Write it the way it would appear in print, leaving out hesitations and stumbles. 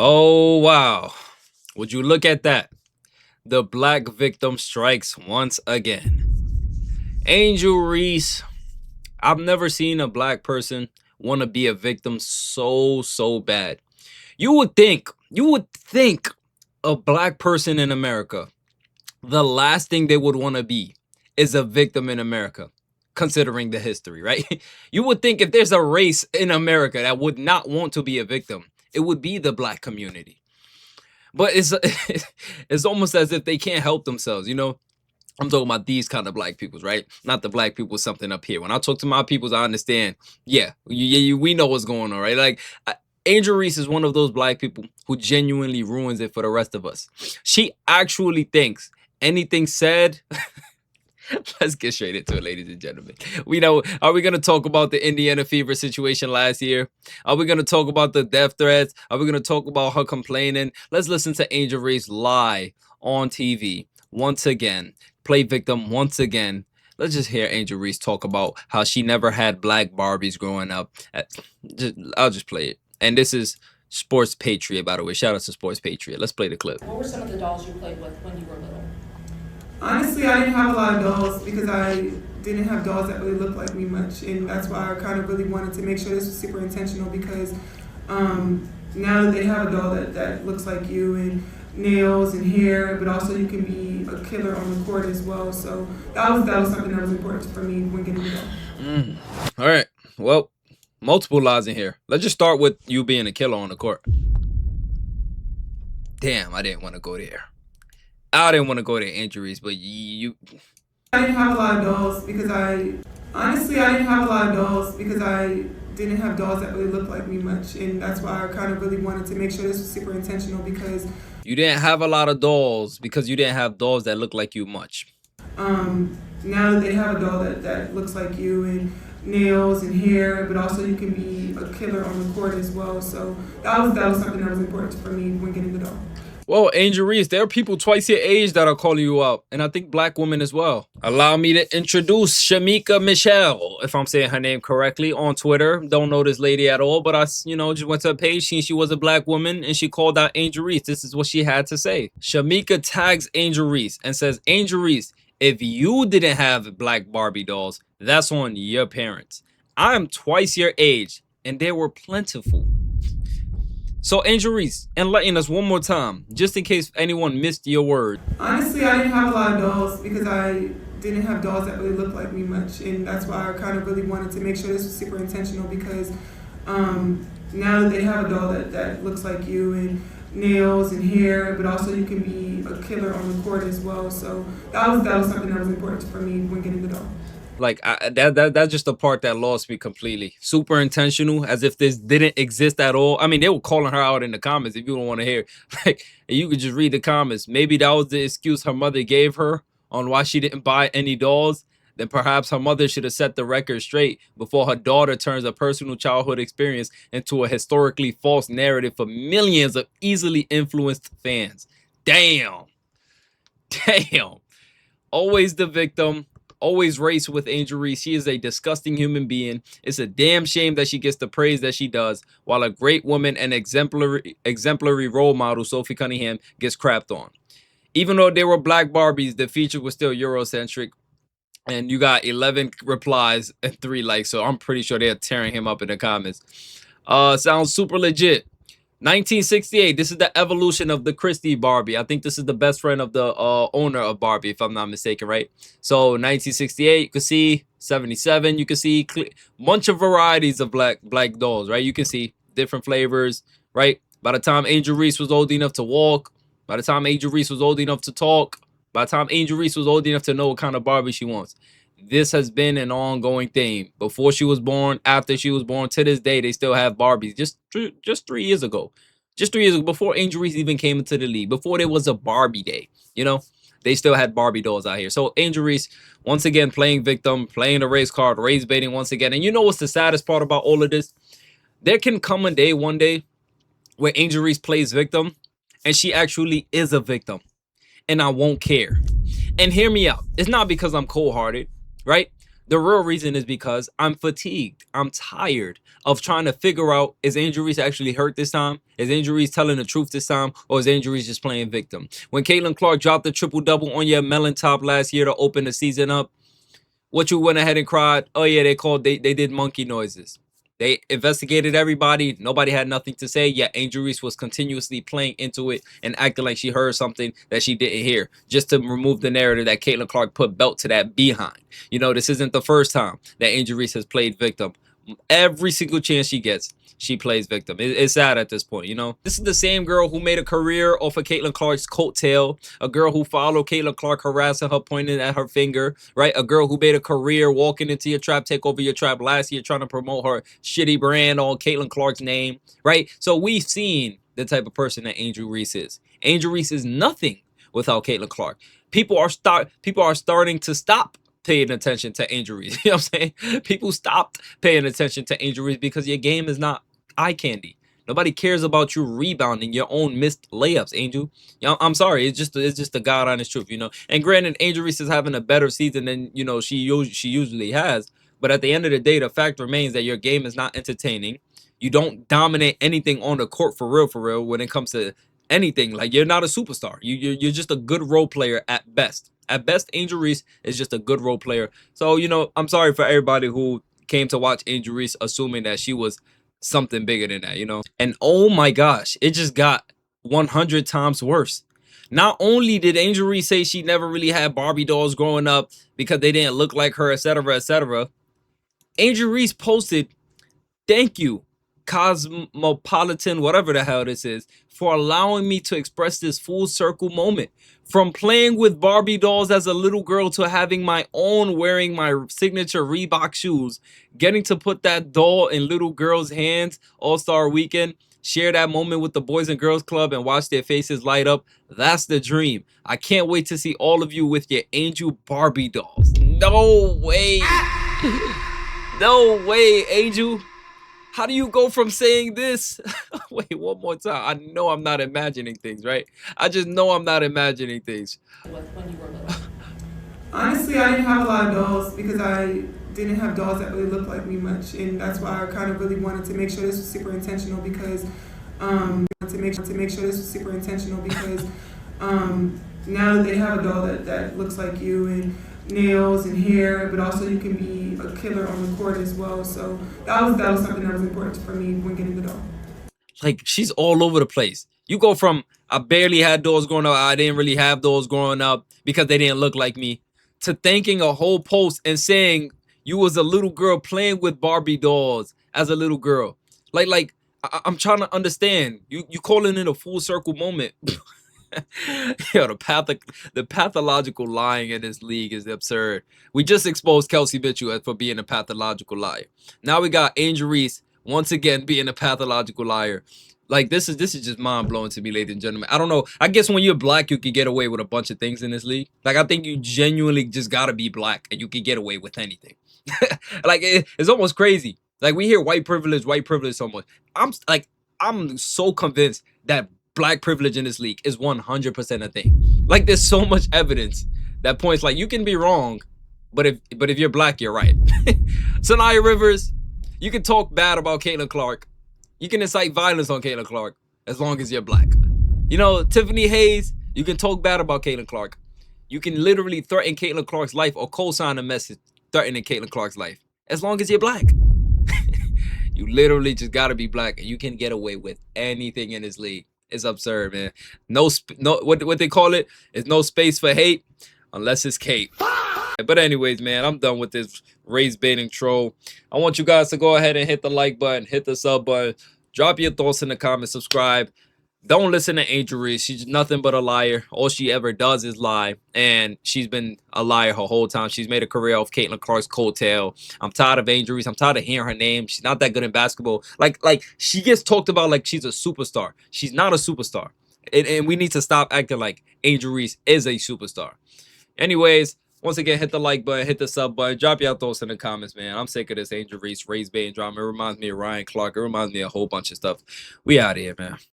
Oh, wow. Would you look at that? The black victim strikes once again. Angel Reese. I've never seen a black person want to be a victim so bad. You would think a black person in America, the last thing they would want to be is a victim in America, considering the history, right? You would think if there's a race in America that would not want to be a victim, it would be the black community. But it's it's almost as if they can't help themselves, you know. I'm talking about these kind of black peoples, right? Not the black people something up here. When I talk to my peoples, I understand. Yeah, we know what's going on, right? Like Angel Reese is one of those black people who genuinely ruins it for the rest of us. She actually thinks anything said. Let's get straight into it, ladies and gentlemen. We know, are we going to talk about the Indiana fever situation last year? Are we going to talk about the death threats? Are we going to talk about her complaining? Let's listen to Angel Reese lie on TV once again, play victim once again. Let's just hear Angel Reese talk about how she never had black Barbies growing up. I'll just play it. And this is Sports Patriot, by the way. Shout out to Sports Patriot. Let's play the clip. What were some of the dolls you played with when you were little? Honestly, I didn't have a lot of dolls because I didn't have dolls that really looked like me much, and that's why I kind of really wanted to make sure this was super intentional because now that they have a doll that looks like you and nails and hair, but also you can be a killer on the court as well. So that was something that was important for me when getting the doll. All right. Well, multiple lies in here. Let's just start with you being a killer on the court. Damn, I didn't want to go there. I didn't want to go to injuries, but you. I didn't have a lot of dolls because I didn't have a lot of dolls because I didn't have dolls that really looked like me much, and that's why I kind of really wanted to make sure this was super intentional because you didn't have a lot of dolls because you didn't have dolls that look like you much. Now that they have a doll that looks like you and nails and hair, but also you can be a killer on the court as well. So that was something that was important for me when getting the doll. Well, Angel Reese, there are people twice your age that are calling you out, and I think black women as well. Allow me to introduce Shamika Michelle, if I'm saying her name correctly, on Twitter. Don't know this lady at all, but I, just went to her page, seen she was a black woman, and she called out Angel Reese. This is what she had to say. Shamika tags Angel Reese and says, Angel Reese, if you didn't have black Barbie dolls, that's on your parents. I'm twice your age, and they were plentiful. So, Angel Reese, enlighten us one more time, just in case anyone missed your word. Honestly, I didn't have a lot of dolls because I didn't have dolls that really looked like me much, and that's why I kind of really wanted to make sure this was super intentional because now that they have a doll that looks like you and nails and hair, but also you can be a killer on the court as well. So that was something that was important for me when getting the doll. Like that's just the part that lost me completely. Super intentional, as if this didn't exist at all. I mean, they were calling her out in the comments. If you don't want to hear, like, you could just read the comments. Maybe that was the excuse her mother gave her on why she didn't buy any dolls. Then perhaps her mother should have set the record straight before her daughter turns a personal childhood experience into a historically false narrative for millions of easily influenced fans. Damn. Always the victim. Always race with Angel Reese. She is a disgusting human being. It's a damn shame that she gets the praise that she does, while a great woman and exemplary role model, Sophie Cunningham, gets crapped on. Even though they were black Barbies, the feature was still Eurocentric. And you got 11 replies and 3 likes. So I'm pretty sure they're tearing him up in the comments. Sounds super legit. 1968. This is the evolution of the Christie Barbie. I think this is the best friend of the owner of Barbie, if I'm not mistaken, right? So 1968, you can see 77. You can see bunch of varieties of black dolls, right? You can see different flavors, right? By the time Angel Reese was old enough to walk, by the time Angel Reese was old enough to talk, by the time Angel Reese was old enough to know what kind of Barbie she wants. This has been an ongoing theme. Before she was born, after she was born, to this day, they still have Barbies. Just 3 years ago. Just 3 years ago, before Angel Reese even came into the league, before there was a Barbie day, they still had Barbie dolls out here. So Angel Reese, once again, playing victim, playing the race card, race baiting once again. And you know what's the saddest part about all of this? There can come a day, one day, where Angel Reese plays victim, and she actually is a victim. And I won't care. And hear me out. It's not because I'm cold-hearted. Right? The real reason is because I'm fatigued. I'm tired of trying to figure out, is Angel Reese actually hurt this time? Is Angel Reese telling the truth this time? Or is Angel Reese just playing victim? When Caitlin Clark dropped the triple double on your melon top last year to open the season up, what you went ahead and cried? Oh yeah, they did monkey noises. They investigated everybody. Nobody had nothing to say. Yet Angel Reese was continuously playing into it and acting like she heard something that she didn't hear, just to remove the narrative that Caitlin Clark put belt to that behind. You know, this isn't the first time that Angel Reese has played victim. Every single chance she gets, she plays victim. It's sad at this point, you know. This is the same girl who made a career off of Caitlin Clark's coattail, a girl who followed Caitlin Clark, harassing her, pointing at her finger, right? A girl who made a career walking into your trap, take over your trap last year, trying to promote her shitty brand on Caitlin Clark's name, right? So we've seen the type of person that Angel Reese is. Angel Reese is nothing without Caitlin Clark. People are starting to stop paying attention to Angel Reese. You know what I'm saying? People stopped paying attention to Angel Reese because your game is not eye candy. Nobody cares about you rebounding your own missed layups, Angel. You know, I'm sorry, it's just the God honest truth, you know. And granted, Angel Reese is having a better season than, you know, she usually has. But at the end of the day, the fact remains that your game is not entertaining. You don't dominate anything on the court for real when it comes to anything. Like, you're not a superstar. You're just a good role player at best. At best, Angel Reese is just a good role player. So, you know, I'm sorry for everybody who came to watch Angel Reese assuming that she was something bigger than that, you know. And oh my gosh, it just got 100 times worse. Not only did Angel Reese say she never really had Barbie dolls growing up because they didn't look like her, etc., etc., Angel Reese posted, "Thank you, Cosmopolitan, whatever the hell this is, for allowing me to express this full circle moment. From playing with Barbie dolls as a little girl to having my own, wearing my signature Reebok shoes, getting to put that doll in little girls' hands All-Star Weekend, share that moment with the Boys and Girls Club and watch their faces light up. That's the dream. I can't wait to see all of you with your Angel Barbie dolls." No way. No way, Angel. How do you go from saying this? Wait, one more time. I know I'm not imagining things, right? I just know I'm not imagining things. With when you were little. Honestly, I didn't have a lot of dolls because I didn't have dolls that really looked like me much, and that's why I kind of really wanted to make sure this was super intentional because now that they have a doll that looks like you and nails and hair, but also you can be a killer on the court as well. So that was something that was important for me when getting the doll. Like, she's all over the place. You go from, I barely had dolls growing up, I didn't really have dolls growing up because they didn't look like me, to thanking a whole post and saying you was a little girl playing with Barbie dolls as a little girl. Like I'm trying to understand. You calling it a full circle moment. Yo, the pathological lying in this league is absurd. We just exposed Kelsey Mitchell for being a pathological liar. Now we got Angel Reese once again being a pathological liar. Like, this is just mind blowing to me, ladies and gentlemen. I don't know. I guess when you're black, you can get away with a bunch of things in this league. Like, I think you genuinely just gotta be black and you can get away with anything. Like, it's almost crazy. Like, we hear white privilege so much. I'm so convinced that black privilege in this league is 100% a thing. Like, there's so much evidence that points, like, you can be wrong, but if you're black, you're right. Sanaya Rivers, you can talk bad about Caitlin Clark. You can incite violence on Caitlin Clark as long as you're black. You know, Tiffany Hayes, you can talk bad about Caitlin Clark. You can literally threaten Caitlin Clark's life or co-sign a message threatening Caitlin Clark's life as long as you're black. You literally just gotta be black and you can get away with anything in this league. It's absurd, man. No, what they call it is no space for hate unless it's Kate. But anyways, man, I'm done with this race baiting troll. I want you guys to go ahead and hit the like button, hit the sub button, drop your thoughts in the comments, subscribe. Don't listen to Angel Reese. She's nothing but a liar. All she ever does is lie. And she's been a liar her whole time. She's made a career off Caitlin Clark's coattail. I'm tired of Angel Reese. I'm tired of hearing her name. She's not that good in basketball. Like she gets talked about like she's a superstar. She's not a superstar. And we need to stop acting like Angel Reese is a superstar. Anyways, once again, hit the like button, hit the sub button, drop your thoughts in the comments, man. I'm sick of this Angel Reese race baiting drama. It reminds me of Ryan Clark. It reminds me of a whole bunch of stuff. We out of here, man.